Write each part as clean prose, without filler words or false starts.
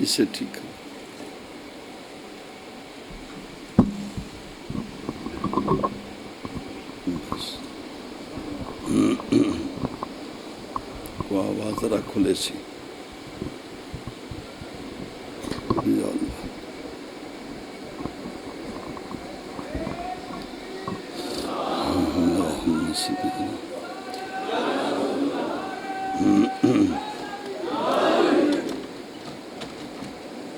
اسے ٹھیک کرو۔ وہ آواز ذرا کھلے سی۔ یا اللہ، اللہم صل علی۔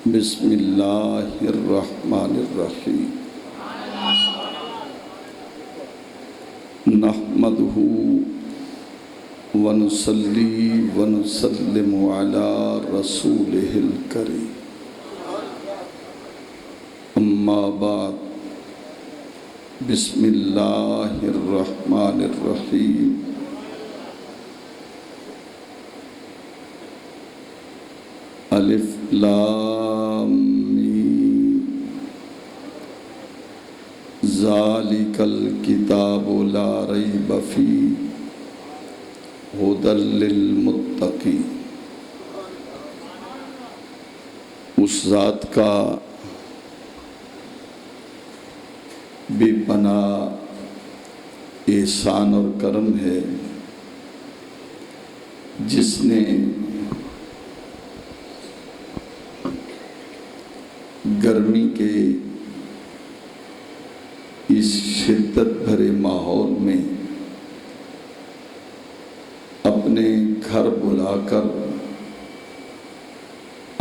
بسم اللہ الرحمن الرحیم۔ نحمدہ ونصلی ونسلم علی رسولہ الکریم، اما بعد، بسم اللہ الرحمن الرحیم۔ الف لام میم، ذالک الکتاب لا ریب فیہ ھدی للمتقین۔ اس ذات کا بے پناہ احسان اور کرم ہے جس نے گرمی کے اس شدت بھرے ماحول میں اپنے گھر بلا کر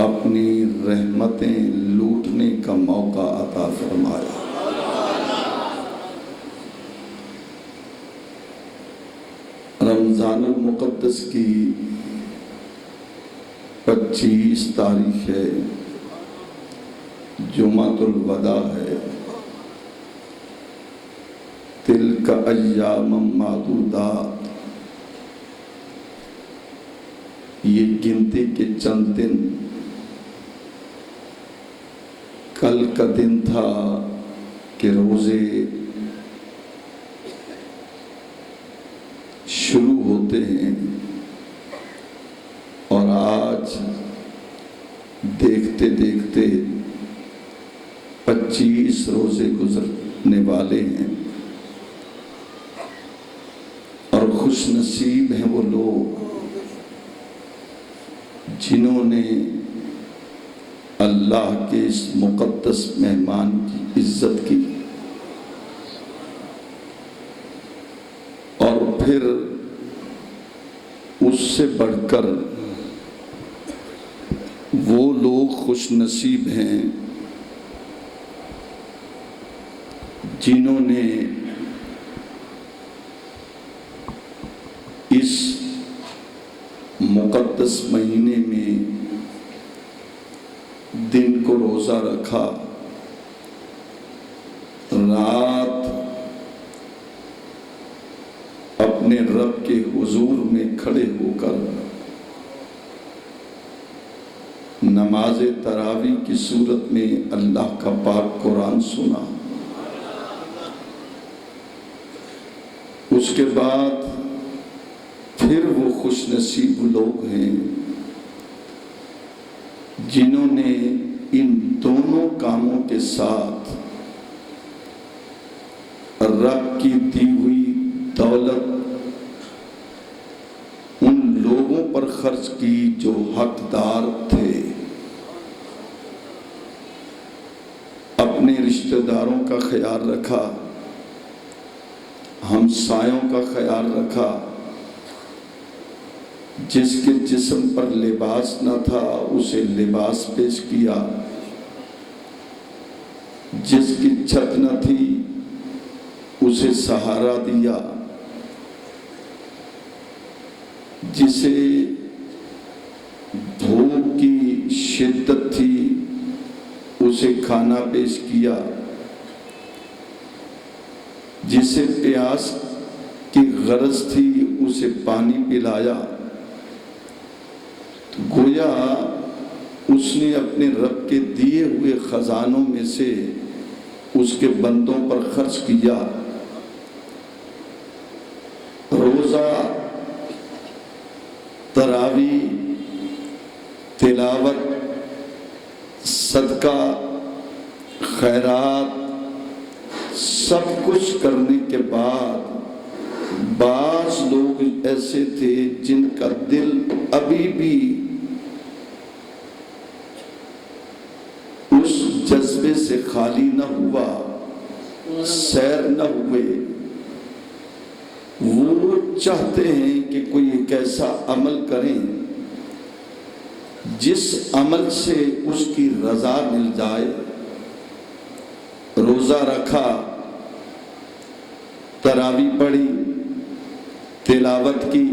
اپنی رحمتیں لوٹنے کا موقع عطا فرمایا۔ رمضان المقدس کی 25 تاریخ ہے، جمعۃ الوداع ہے۔ تلک ایام معدودات، یہ گنتی کے چند دن۔ کل کا دن تھا کہ روزے شروع ہوتے ہیں، اور آج دیکھتے دیکھتے 25 روزے گزرنے والے ہیں، اور خوش نصیب ہیں وہ لوگ جنہوں نے اللہ کے اس مقدس مہمان کی عزت کی، اور پھر اس سے بڑھ کر وہ لوگ خوش نصیب ہیں جنہوں نے اس مقدس مہینے میں دن کو روزہ رکھا، رات اپنے رب کے حضور میں کھڑے ہو کر نماز تراویح کی صورت میں اللہ کا پاک قرآن سنا۔ اس کے بعد پھر وہ خوش نصیب لوگ ہیں جنہوں نے ان دونوں کاموں کے ساتھ رب کی دی ہوئی دولت ان لوگوں پر خرچ کی جو حقدار تھے، اپنے رشتہ داروں کا خیال رکھا، ہمسایوں کا خیال رکھا، جس کے جسم پر لباس نہ تھا اسے لباس پیش کیا، جس کی چھت نہ تھی اسے سہارا دیا، جسے بھوک کی شدت تھی اسے کھانا پیش کیا، جسے پیاس کی غرض تھی اسے پانی پلایا۔ گویا اس نے اپنے رب کے دیے ہوئے خزانوں میں سے اس کے بندوں پر خرچ کیا۔ روزہ، تراویح، تلاوت، صدقہ خیرات سب کچھ کرنے کے بعد بعض لوگ ایسے تھے جن کا دل ابھی بھی اس جذبے سے خالی نہ ہوا، سیر نہ ہوئے۔ وہ چاہتے ہیں کہ کوئی ایک ایسا عمل کریں جس عمل سے اس کی رضا مل جائے۔ روزہ رکھا، تراویح پڑھی، تلاوت کی،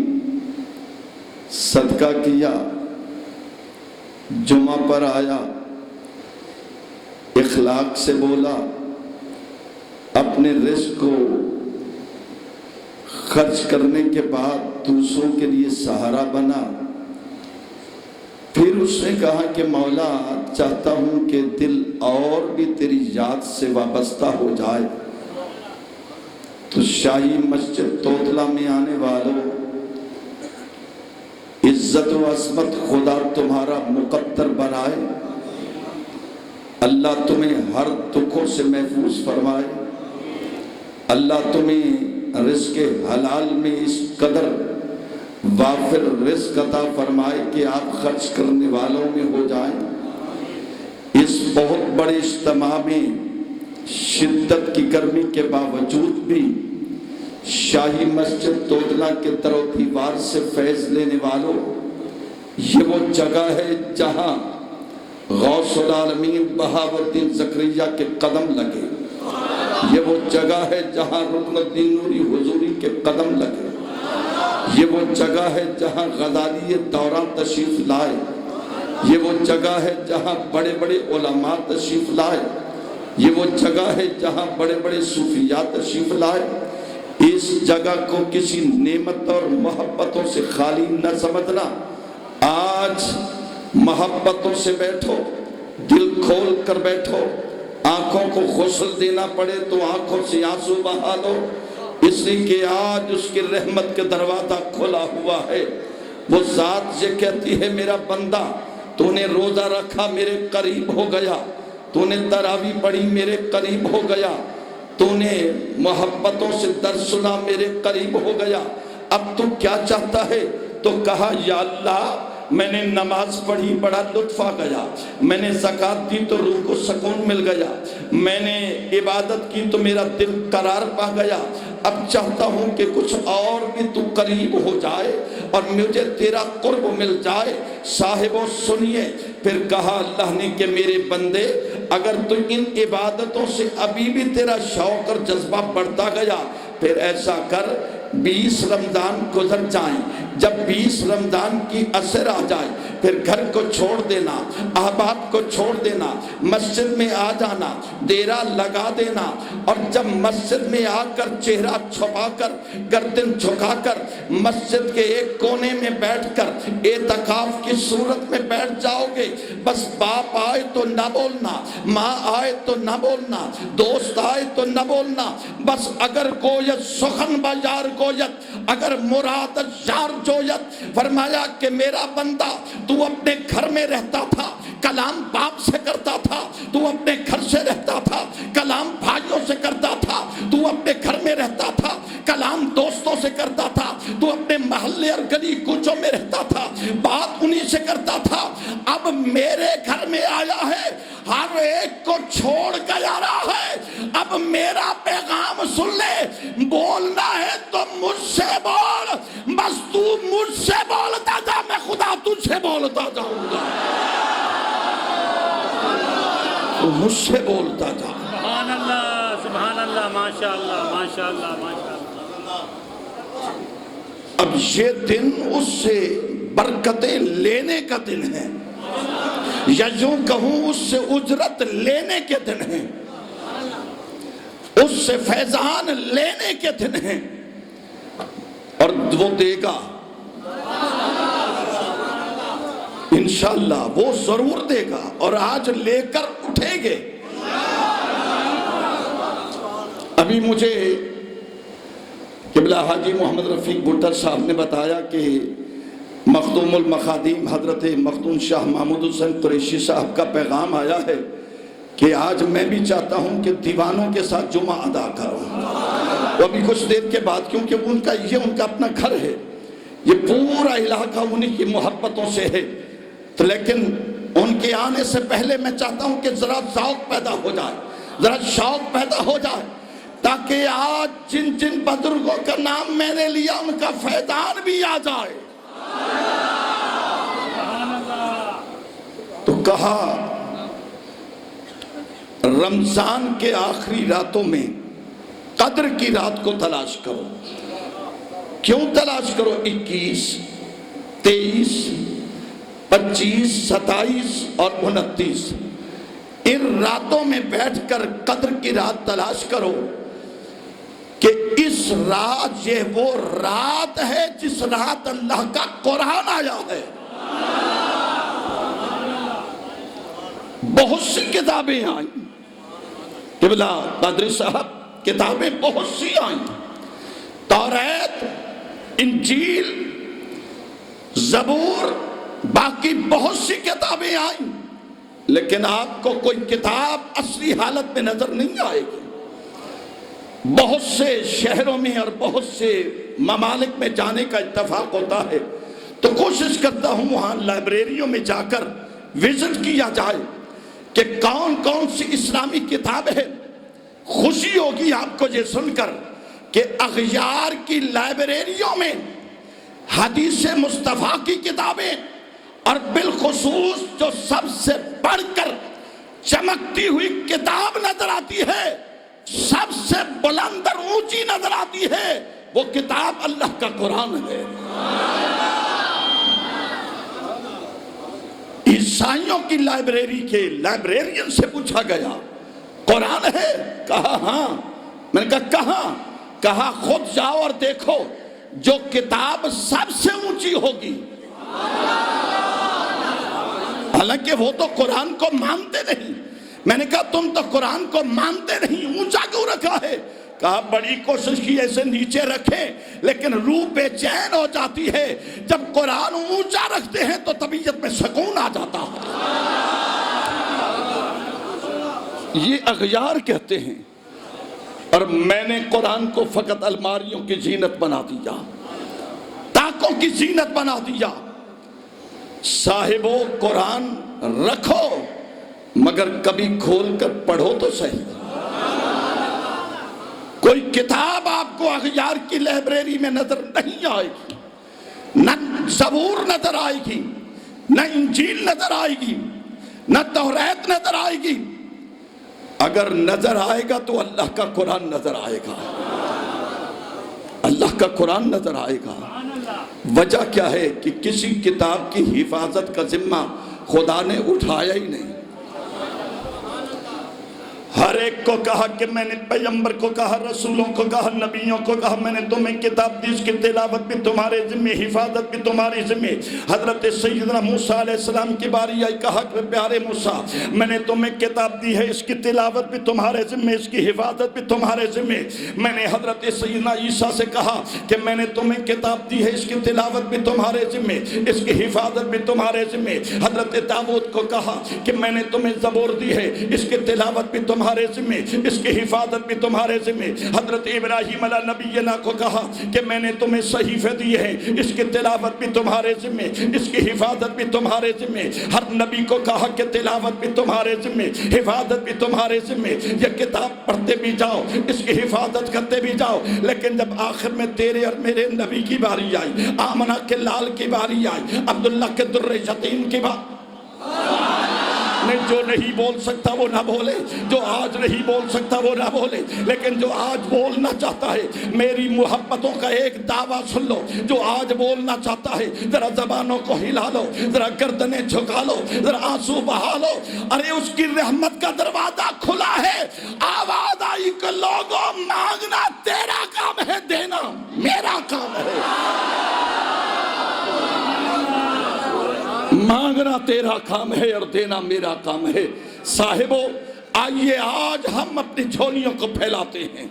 صدقہ کیا، جمعہ پر آیا، اخلاق سے بولا، اپنے رزق کو خرچ کرنے کے بعد دوسروں کے لیے سہارا بنا۔ پھر اس نے کہا کہ مولا چاہتا ہوں کہ دل اور بھی تیری یاد سے وابستہ ہو جائے۔ تو شاہی مسجد توتلا میں آنے والوں، عزت و عظمت خدا تمہارا مقدر بنائے، اللہ تمہیں ہر دکھوں سے محفوظ فرمائے، اللہ تمہیں رزق حلال میں اس قدر وافر رزق عطا فرمائے کہ آپ خرچ کرنے والوں میں ہو جائیں۔ اس بہت بڑے اجتماع میں شدت کی گرمی کے باوجود بھی شاہی مسجد توتلا کے در و دیوار سے فیض لینے والوں، یہ وہ جگہ ہے جہاں غوث العالمین بہاؤالدین زکریا کے قدم لگے، یہ وہ جگہ ہے جہاں رکن الدین نوری حضوری کے قدم لگے، یہ وہ جگہ ہے جہاں غزالی دوران تشریف لائے، یہ وہ جگہ ہے جہاں بڑے بڑے علماء تشریف لائے، یہ وہ جگہ ہے جہاں بڑے بڑے صوفیاء تشریف لائے۔ اس جگہ کو کسی نعمت اور محبتوں سے خالی نہ سمجھنا۔ آج محبتوں سے بیٹھو، دل کھول کر بیٹھو، آنکھوں کو غسل دینا پڑے تو آنکھوں سے آنسو بہا لو، اس لیے کہ آج اس کی رحمت کے دروازہ کھلا ہوا ہے۔ وہ ذات یہ کہتی ہے میرا بندہ تو نے روزہ رکھا میرے قریب ہو گیا، تو نے تراویح پڑھی میرے قریب ہو گیا، تو نے محبتوں سے درس سنا میرے قریب ہو گیا، اب تو کیا چاہتا ہے؟ تو کہا یا اللہ میں نے نماز پڑھی بڑا لطف آ گیا، میں نے زکوٰۃ دی تو روح کو سکون مل گیا، میں نے عبادت کی تو میرا دل قرار پا گیا، اب چاہتا ہوں کہ کچھ اور بھی تو قریب ہو جائے اور مجھے تیرا قرب مل جائے۔ صاحبوں سنیے، پھر کہا اللہ نے کہ میرے بندے اگر تو ان عبادتوں سے ابھی بھی تیرا شوق اور جذبہ بڑھتا گیا، پھر ایسا کر 20 رمضان گزر جائیں، جب 20 رمضان کی عصر آ جائے پھر گھر کو چھوڑ دینا، احباب کو چھوڑ دینا، مسجد میں آ جانا، ڈیرا لگا دینا، اور جب مسجد میں آ کر چہرہ چھپا کر گردن جھکا کر مسجد کے ایک کونے میں بیٹھ کر اعتکاف کی صورت میں بیٹھ جاؤ گے، بس باپ آئے تو نہ بولنا، ماں آئے تو نہ بولنا، دوست آئے تو نہ بولنا، بس اگر گویت سخن بازار گویت، اگر مراد یار جویت۔ فرمایا کہ میرا بندہ تو اپنے گھر میں رہتا تھا، کلام باپ سے کرتا تھا، تو اپنے گھر سے رہتا تھا، کلام بھائیوں سے کرتا تھا، تو اپنے گھر میں رہتا تھا، کلام دوستوں سے کرتا تھا، تو اپنے محلے اور گلی کوچوں میں رہتا تھا، بات انہی سے کرتا تھا، اب میرے گھر میں آیا ہے، ہر ایک کو چھوڑ کے آ رہا ہے، اب میرا پیغام سن لے، بولنا ہے تو مجھ سے بول، بس تو مجھ سے بولتا جا، میں خدا تجھ سے بولتا جاؤں گا، تو مجھ سے بولتا جا۔ سبحان اللہ، ماشاءاللہ، ماشاءاللہ، ماشاءاللہ۔ اب یہ دن اس سے برکتیں لینے کا دن ہے، یا یوں کہوں اس سے اجرت لینے کے دن ہیں، اس سے فیضان لینے کے دن ہیں، اور وہ دے گا انشاءاللہ، وہ ضرور دے گا، اور آج لے کر اٹھیں گے۔ ابھی مجھے قبلہ حاجی محمد رفیق بھٹر صاحب نے بتایا کہ مخدوم المخادیم حضرت مختوم شاہ محمود حسین قریشی صاحب کا پیغام آیا ہے کہ آج میں بھی چاہتا ہوں کہ دیوانوں کے ساتھ جمعہ ادا کروں، وہ بھی کچھ دیر کے بعد، کیونکہ ان کا اپنا گھر ہے، یہ پورا علاقہ انہی کی محبتوں سے ہے، تو لیکن ان کے آنے سے پہلے میں چاہتا ہوں کہ ذرا ذوق پیدا ہو جائے، ذرا شوق پیدا ہو جائے، تاکہ آج جن جن بزرگوں کا نام میں نے لیا ان کا فیضان بھی آ جائے۔ تو کہا رمضان کے آخری راتوں میں قدر کی رات کو تلاش کرو۔ کیوں تلاش کرو؟ 21، 23، 25، 27 اور 29 ان راتوں میں بیٹھ کر قدر کی رات تلاش کرو کہ اس رات، یہ وہ رات ہے جس رات اللہ کا قرآن آیا ہے۔ بہت سی کتابیں آئیں، قبلہ قادری صاحب، کتابیں بہت سی آئیں، توریت، انجیل، زبور، باقی بہت سی کتابیں آئیں، لیکن آپ کو کوئی کتاب اصلی حالت میں نظر نہیں آئے گی۔ بہت سے شہروں میں اور بہت سے ممالک میں جانے کا اتفاق ہوتا ہے، تو کوشش کرتا ہوں وہاں لائبریریوں میں جا کر وزٹ کیا جائے کہ کون کون سی اسلامی کتاب ہے۔ خوشی ہوگی آپ کو یہ سن کر کہ اغیار کی لائبریریوں میں حدیث مصطفیٰ کی کتابیں، اور بالخصوص جو سب سے بڑھ کر چمکتی ہوئی کتاب نظر آتی ہے، سب سے بلند اور اونچی نظر آتی ہے، وہ کتاب اللہ کا قرآن ہے۔ عیسائیوں کی لائبریری کے لائبریرین سے پوچھا گیا قرآن ہے؟ کہا ہاں۔ میں نے کہا کہاں؟ کہا خود جاؤ اور دیکھو، جو کتاب سب سے اونچی ہوگی۔ حالانکہ وہ تو قرآن کو مانتے نہیں۔ میں نے کہا تم تو قرآن کو مانتے نہیں، اونچا کیوں رکھا ہے؟ کہا بڑی کوشش کی ایسے نیچے رکھیں، لیکن روح بے چین ہو جاتی ہے۔ جب قرآن اونچا رکھتے ہیں تو طبیعت میں سکون آ جاتا ہے۔ یہ اغیار کہتے ہیں۔ اور میں نے قرآن کو فقط الماریوں کی زینت بنا دیا، تاکوں کی زینت بنا دیا۔ صاحبو قرآن رکھو، مگر کبھی کھول کر پڑھو تو صحیح۔ کوئی کتاب آپ کو اغیار کی لائبریری میں نظر نہیں آئے گی، نہ زبور نظر آئے گی، نہ انجیل نظر آئے گی، نہ توریت نظر آئے گی۔ اگر نظر آئے گا تو اللہ کا قرآن نظر آئے گا، اللہ کا قرآن نظر آئے گا۔ وجہ کیا ہے کہ کسی کتاب کی حفاظت کا ذمہ خدا نے اٹھایا ہی نہیں۔ ہر ایک کو کہا کہ میں نے پیغمبر کو کہا، رسولوں کو کہا، نبیوں کو کہا میں نے تمہیں کتاب دی، اس کی تلاوت بھی تمہارے ذمہ، حفاظت بھی تمہاری ذمہ۔ حضرت سیدنا موسیٰ علیہ السلام کی باری آئی، کہا کہ پیارے موسیٰ میں نے تمہیں کتاب دی ہے، اس کی تلاوت بھی تمہارے ذمہ، اس کی حفاظت بھی تمہارے ذمہ۔ میں نے حضرت سیدنا عیسیٰ سے کہا کہ میں نے تمہیں کتاب دی ہے، اس کی تلاوت بھی تمہارے ذمہ، اس کی حفاظت بھی تمہارے ذمہ۔ حضرت داؤد کو کہا کہ میں نے تمہیں زبور دی ہے، اس کی تلاوت بھی تمہارے ذمہ، اس کی حفاظت بھی تمہارے ذمہ۔ حضرت ابراہیم علیہ نبینا کو کہا کہ میں نے تمہیں صحیفے دیے ہیں، اس کی تلاوت بھی تمہارے ذمہ، اس کی حفاظت بھی تمہارے ذمہ۔ ہر نبی کو کہا کہ تلاوت بھی تمہارے ذمہ، حفاظت بھی تمہارے ذمہ۔ یہ کتاب پڑھتے بھی جاؤ، اس کی حفاظت کرتے بھی جاؤ۔ لیکن جب آخر میں تیرے اور میرے نبی کی باری آئی، آمنہ کے لال کی باری آئی، عبداللہ کے در یتیم کی باری، جو نہیں بول سکتا وہ نہ بولے، جو آج نہیں بول سکتا وہ نہ بولے، لیکن جو آج بولنا چاہتا ہے میری محبتوں کا ایک دعویٰ سن لو۔ جو آج بولنا چاہتا ہے ذرا زبانوں کو ہلا لو، ذرا گردنیں جھکا لو، ذرا آنسو بہا لو۔ ارے اس کی رحمت کا دروازہ کھلا ہے۔ آواز آئی کہ لوگوں مانگنا تیرا کام ہے، دینا میرا کام ہے۔ مانگنا تیرا کام ہے اور دینا میرا کام ہے۔ صاحبو آئیے آج ہم اپنی جھولیوں کو پھیلاتے ہیں،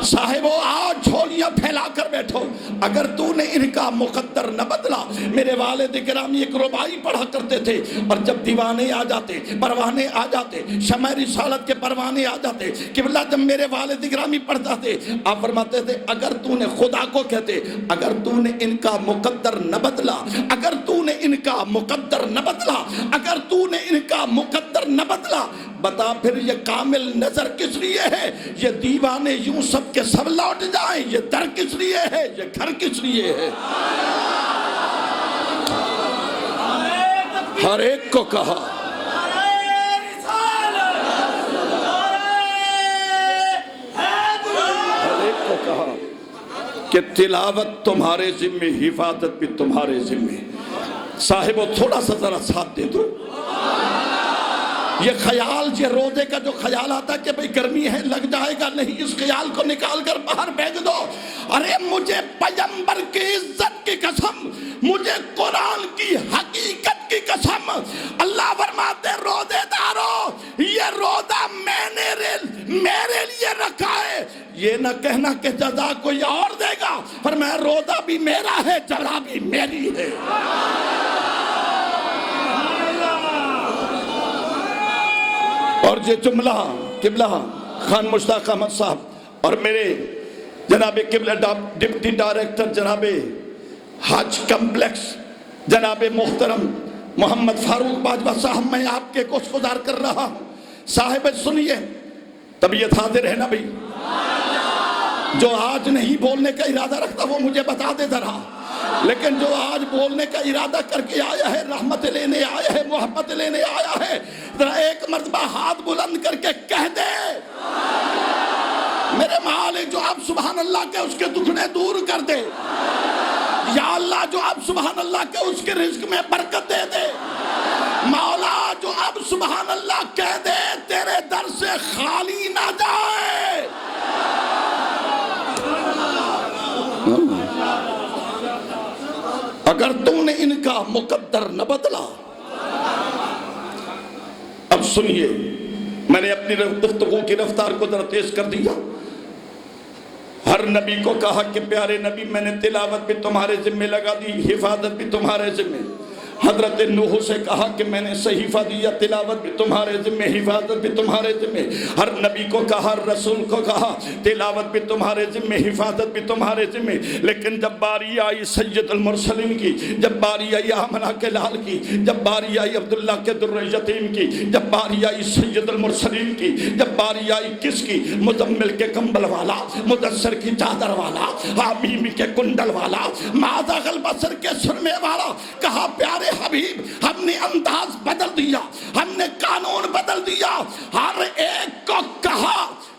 صاحبو آج جھولیاں پھیلا کر بیٹھو، اگر تو نے ان کا مقدر نہ بدلا۔ میرے والد گرامی ایک ربائی پڑھا کرتے تھے، اور جب دیوانے آ جاتے، پروانے آ جاتے، شمع رسالت کے پروانے آ جاتے، قبلہ جب میرے والد گرامی پڑھتا تھے، آپ فرماتے تھے اگر تو نے، خدا کو کہتے، اگر تو نے ان کا مقدر نہ بدلا، اگر تو نے ان کا مقدر نہ بدلا، اگر تو نے ان کا مقدر نہ بدلا، بتا پھر یہ کامل نظر کس لیے ہے؟ یہ دیوانے یوں سب کے سب لوٹ جائیں، یہ در کس لیے ہے؟ یہ گھر کس لیے ہے؟ ہر ایک کو کہا، ہر ایک کو کہا کہ تلاوت تمہارے ذمے، حفاظت بھی تمہارے ذمے۔ صاحبو تھوڑا سا ذرا ساتھ دے دو۔ یہ خیال، یہ روزے کا جو خیال آتا کہ بھئی گرمی ہے لگ جائے گا، نہیں، اس خیال کو نکال کر باہر پھینک دو۔ ارے مجھے پیغمبر کی عزت کی قسم، مجھے قرآن کی حقیقت کی قسم، اللہ فرماتے روزے دارو، یہ روزہ میرے لیے رکھا ہے، یہ نہ کہنا کہ جزا کوئی اور دے گا، پر میں روزہ بھی میرا ہے، جزا بھی میری ہے۔ اور یہ جملہ قبلہ خان مشتاق احمد صاحب اور میرے جناب قبلہ ڈپٹی ڈائریکٹر جناب حج کمپلیکس جناب محترم محمد فاروق باجوہ صاحب، میں آپ کے کچھ گزار کر رہا ہوں۔ صاحب سنیے، طبیعت حاضر ہے نا بھئی؟ جو آج نہیں بولنے کا ارادہ رکھتا وہ مجھے بتا دے ذرا، لیکن جو آج بولنے کا ارادہ کر کے آیا ہے، رحمت لینے آیا ہے، محبت لینے آیا ہے، ذرا ایک مرتبہ ہاتھ بلند کر کے کہہ دے میرے مالک جو آپ سبحان اللہ کے اس کے دکھنے دور کر دے، یا اللہ جو آپ سبحان اللہ کے اس کے رزق میں برکت دے دے، مولا جو آپ سبحان اللہ کہہ دے تیرے در سے خالی نہ جائے۔ اگر تم نے ان کا مقدر نہ بدلا۔ اب سنیے، میں نے اپنی گفتگو کی رفتار کو ذرا تیز کر دیا۔ ہر نبی کو کہا کہ پیارے نبی میں نے تلاوت بھی تمہارے ذمہ لگا دی، حفاظت بھی تمہارے ذمہ۔ حضرت نوح سے کہا کہ میں نے صحیفہ دیا، تلاوت بھی تمہارے ذمہ، حفاظت بھی تمہارے ذمہ۔ ہر نبی کو کہا، ہر رسول کو کہا تلاوت بھی تمہارے ذمہ، حفاظت بھی تمہارے ذمہ۔ لیکن جب باری آئی سید المرسلین کی، جب باری آئی آمنہ کے لال کی، جب باری آئی عبداللہ کے در یتیم کی، جب باری آئی سید المرسلین کی، جب باری آئی کس کی؟ مزمل کے کمبل والا، مدثر کی چادر والا، حمیم کے کنڈل والا، ماذا البصر کے سرمے والا، کہا پیارے حبیب ہم نے انداز بدل دیا، ہم نے قانون بدل دیا، ہر ایک کو کہا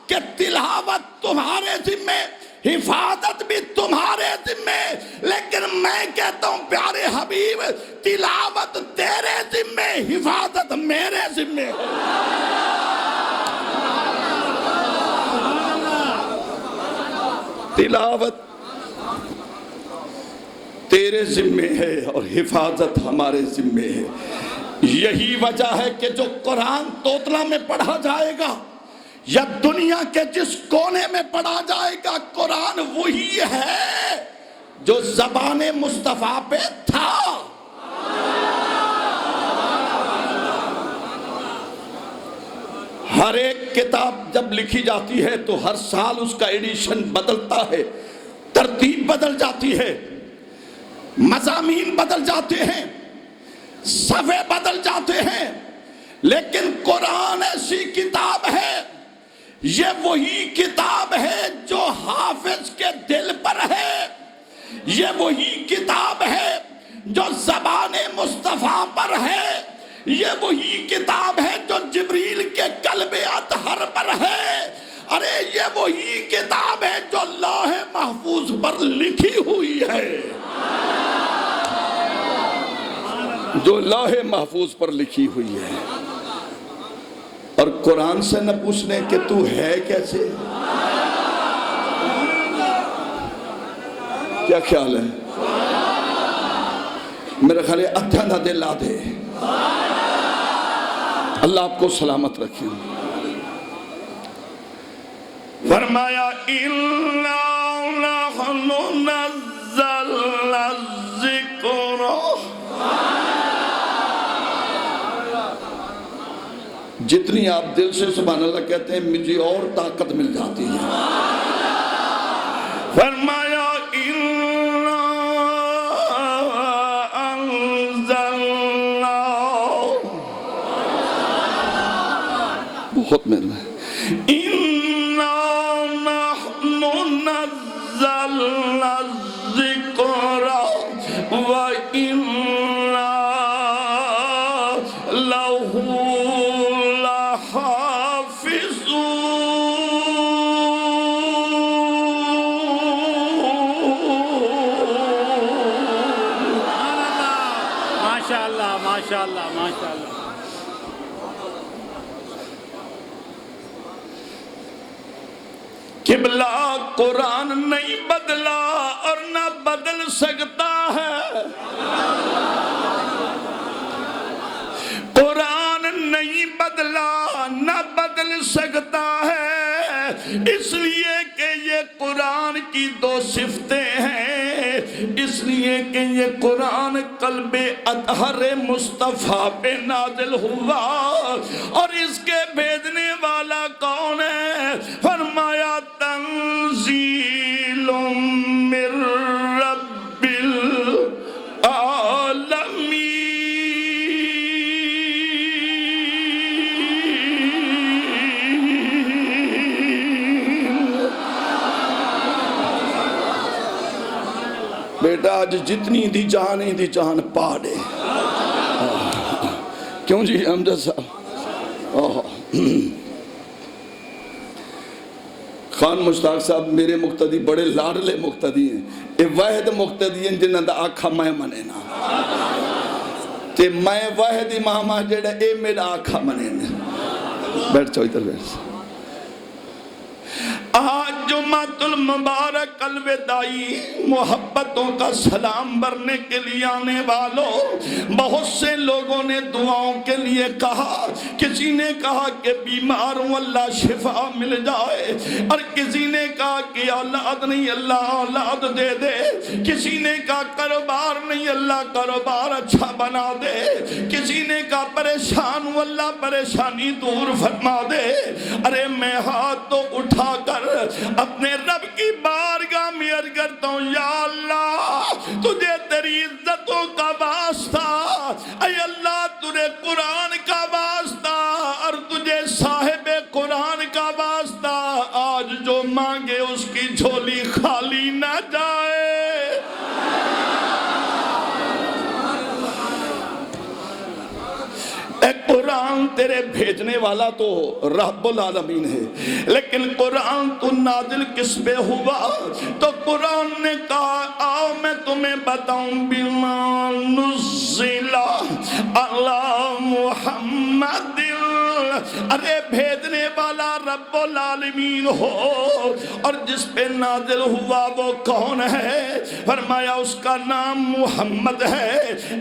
کہ تلاوت تمہارے ذمہ، حفاظت بھی تمہارے ذمہ، لیکن میں کہتا ہوں پیارے حبیب تلاوت تیرے ذمہ، حفاظت میرے ذمہ ہے۔ تلاوت تیرے ذمے ہے اور حفاظت ہمارے ذمے ہے۔ یہی وجہ ہے کہ جو قرآن توتلا میں پڑھا جائے گا یا دنیا کے جس کونے میں پڑھا جائے گا، قرآن وہی ہے جو زبان مصطفیٰ پہ تھا۔ ہر ایک کتاب جب لکھی جاتی ہے تو ہر سال اس کا ایڈیشن بدلتا ہے، ترتیب بدل جاتی ہے، مضامین بدل جاتے ہیں، صفحے بدل جاتے ہیں، لیکن قرآن ایسی کتاب ہے، یہ وہی کتاب ہے جو حافظ کے دل پر ہے، یہ وہی کتاب ہے جو زبان مصطفیٰ پر ہے، یہ وہی کتاب ہے جو جبریل کے قلب اطہر پر ہے، ارے یہ وہی کتاب ہے جو لوح محفوظ پر لکھی ہوئی ہے، جو لوح محفوظ پر لکھی ہوئی ہے۔ اور قرآن سے نہ پوچھنے کہ تو ہے کیسے، کیا خیال ہے؟ میرے خیال ہے ادھا نہ دلا دے، اللہ آپ کو سلامت رکھے۔ فرمایا اِنَّا نَحْنُ نَزَّلْنَا الذِّكْرَ. جتنی آپ دل سے سبحان اللہ کہتے ہیں مجھے اور طاقت مل جاتی ہے. فرمایا اِنَّا أَنزَلْنَا. بہت مہربانی. اِنَّا نَحْنُ نَزَّلْنَا الذِّكْرَ وَإِنَّا لَهُ ماشاءاللہ ماشاءاللہ. قبلہ قرآن نہیں بدلا اور نہ بدل سکتا ہے. قرآن نہیں بدلا نہ بدل سکتا ہے. اس لیے کہ یہ قرآن کی دو صفتیں ہیں. اس لیے کہ یہ قرآن قلب اطہر مصطفیٰ پہ نازل ہوا. اور اس کے بھیجنے والا کون ہے؟ فرمایا تنزیل من رب العالمین. بیٹا آج جتنی دی جہان پاڑے. کیوں جی امجد صاحب؟ خان مشتاق صاحب میرے مقتدی بڑے لاڈلے مقتدی ہیں. اے واحد مقتدی ہیں جنہاں دا آکھا میں منے نا. تے میں واحد امام ہاں جڑا اے میرا آکھا منے نا. بیٹھ چاہو ادھر بیٹھ. آج جمعۃ المبارک الوداعی محبتوں کا سلام بھرنے کے لیے آنے والوں، بہت سے لوگوں نے دعاؤں کے لیے کہا. کسی نے کہا کہ بیماروں اللہ شفا مل جائے، اور کسی نے کہا کہ اولاد نہیں اللہ اولاد دے دے. کسی نے کہا کاروبار نہیں اللہ کاروبار اچھا بنا دے. کسی نے کہا پریشان ہوں اللہ پریشانی دور فرما دے. ارے میں ہاتھ تو اٹھا کر اپنے رب کی بارگاہ میں عرض کرتا ہوں، یا اللہ تجھے تیری عزتوں کا واسطہ، اے اللہ تجھے قرآن کا واسطہ اور تجھے صاحب قرآن کا واسطہ، آج جو مانگے اس کی جھولی خالی نہ جائے. اے قرآن تیرے بھیجنے والا تو رب العالمین ہے، لیکن قرآن تو نازل کس پہ ہوا؟ تو قرآن نے کہا آؤ میں تمہیں بتاؤں بما نزل علی محمد. ارے بھیجنے والا رب العالمین ہو، اور جس پہ نازل ہوا وہ کون ہے؟ فرمایا اس کا نام محمد ہے.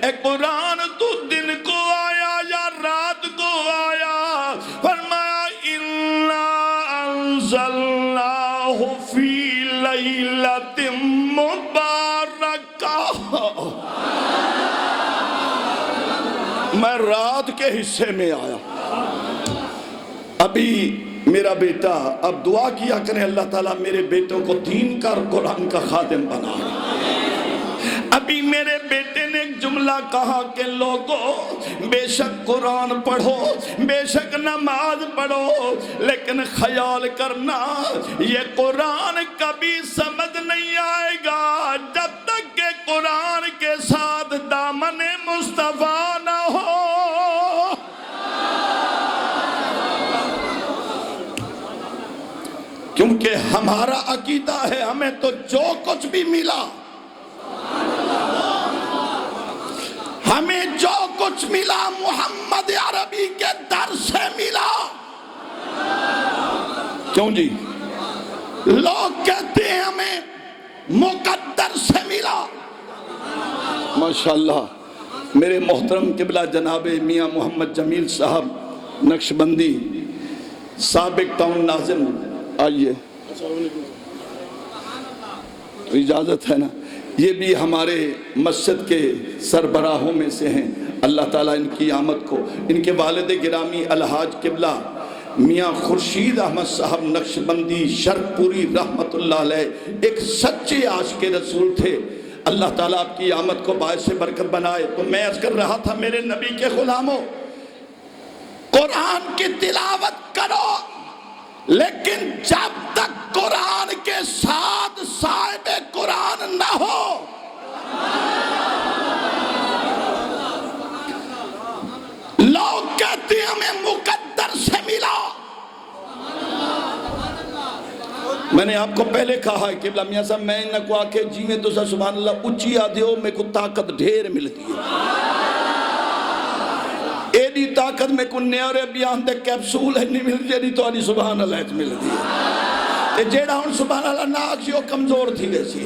اے قرآن تو دن کو آیا یا رات کو آیا؟ فرمایا اِنَّا أَنزَلْنَاهُ فِي لَيْلَةٍ مُبَارَكَةٍ. میں رات کے حصے میں آیا. ابھی میرا بیٹا اب دعا کیا کریں اللہ تعالیٰ میرے بیٹوں کو دین کا اور قرآن کا خادم بنا. ابھی میرے بیٹے نے ایک جملہ کہا کہ لوگوں بے شک قرآن پڑھو بے شک نماز پڑھو، لیکن خیال کرنا یہ قرآن کبھی سمجھ نہیں آئے گا جب تک کہ قرآن کے ساتھ دامن مصطفیٰ نہ ہو. کیونکہ ہمارا عقیدہ ہے ہمیں تو جو کچھ بھی ملا، ہمیں جو کچھ ملا محمد عربی کے در سے ملا. کیوں جی؟ لوگ کہتے ہیں ہمیں مقدر سے ملا. ماشاءاللہ میرے محترم قبلہ جناب میاں محمد جمیل صاحب نقشبندی سابق ٹاؤن ناظم، آئیے. تو اجازت ہے نا؟ یہ بھی ہمارے مسجد کے سربراہوں میں سے ہیں، اللہ تعالیٰ ان کی آمد کو، ان کے والد گرامی الحاج قبلہ میاں خورشید احمد صاحب نقشبندی شرق پوری رحمت اللہ علیہ ایک سچے عاشق رسول تھے، اللہ تعالیٰ آپ کی آمد کو باعث برکت بنائے۔ تو میں عرض کر رہا تھا میرے نبی کے غلاموں، قرآن کی تلاوت کرو، لیکن جب تک قرآن کے ساتھ صاحب قرآن نہ ہو، لوگ کہتے ہیں ہمیں مقدر سے ملا۔ میں نے آپ کو پہلے کہا ہے قبلہ میاں صاحب میں نہ کو آکے جیویں تو سا سبحان اللہ اچھی آدھے ہو، میں کو طاقت ڈھیر ملتی ہے، ایڈی طاقت میں کو نیارے بیان دے کیپسول ہے نہیں مل جیڑی تو آنی سبحان اللہ ملتی ہے، جیڑا ہون سبحان اللہ ناک سی وہ کمزور تھی ویسی